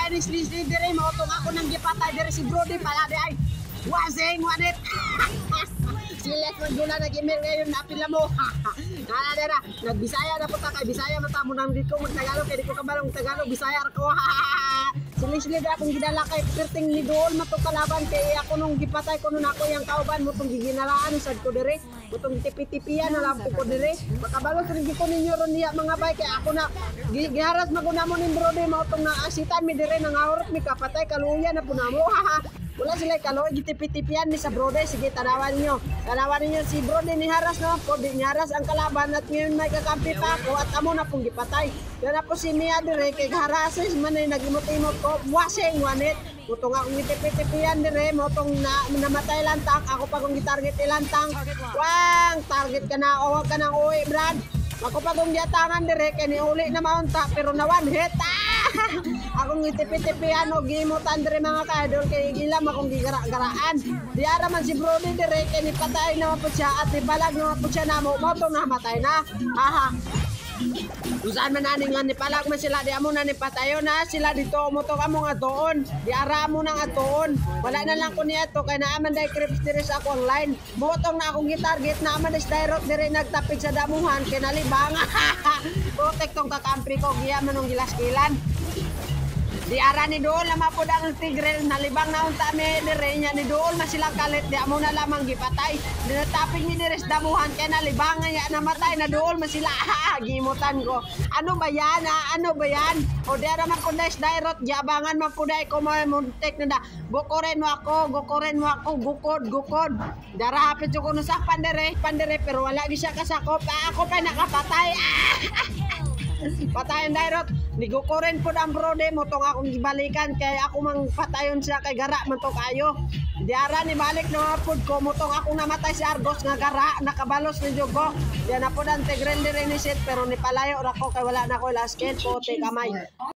gipatay ni Slisli dire mo tong ako nang gipatay dire si Brody pala di ay. Wasing wanit. Sila magdula nag-email ngayon napila mo. Nala dira, nagbisaya na po ta kay Bisaya mata mo nang dito mag-Tagalog kay di ko kabalong Tagalog Bisaya ra ko. Silisli da akong gidala kay perting ni doon mato kalaban kay ako nung gipatay ko nun ako yang kauban mo tong giginalaan sad ko dire. Butong tipi-tipian na lampo ko dire. Makabalo sa ko ninyo ron niya mga bay kay ako na giharas maguna mo ni Brody mo tong naasitan mi dire nangawrot mi kapatay kaluya na punamo. Wala sila kaloy gitipi-tipian ni sa Brody. Sige tanawan niyo. Tanawan niyo si Brody ni haras no. Ko di haras ang kalaban at ngayon may kakampi pa ako at amo na pong gipatay. Yan po si Mia dire kay harases man ay nagimot-imot ko. Wasing wanit. Butong akong gitipi-tipian dire mo tong namatay lantang ako pa kong gitarget ilantang. Wang target ka na o wag ka nang uwi Brad. Ako pa kong giatangan dire kay ni uli na maunta pero na one hit. Akong gitipi-tipian o gimutan dire mga ka-idol kay ilam akong gigara-garaan. Diara man si Brody dire kay ni patay na po siya at ibalag na po siya na mo tong namatay na. Aha. Saan man naning nga nipalag man sila di amo na nipatayo na sila dito mo to amo nga doon di ara mo nang atoon wala na lang ko niya to kay naaman dai creeps dire sa ako online mo tong na akong gitarget naaman is direct dire nagtapik sa damuhan kay nalibang protect tong kakampi ko giya manong gilaskilan di ara ni dool lama po ang tigre nalibang na unta mi dire nya ni dool na sila kalit di amo na lamang gipatay dinataping ni dire sa damuhan kay nalibang nga namatay na dool man sila gimutan ko ano ba yan ano ba yan o di ara man po dai direct giabangan man po dai ko mo muntik na da gokoren mo ako gukod dara hapit ko no sa pandere pero wala gi siya kasakop ako pa nakapatay patayon direct nigo ko rin po ang Brody mo tong akong gibalikan kay ako mang patayon siya kay gara man to kayo diara ni balik na pud ko mo tong akong namatay si Argos nga gara nakabalos ni Jogo diyan na po ang tegrel dire ni set pero ni palayo ra ko kay wala na ko last kill po te kamay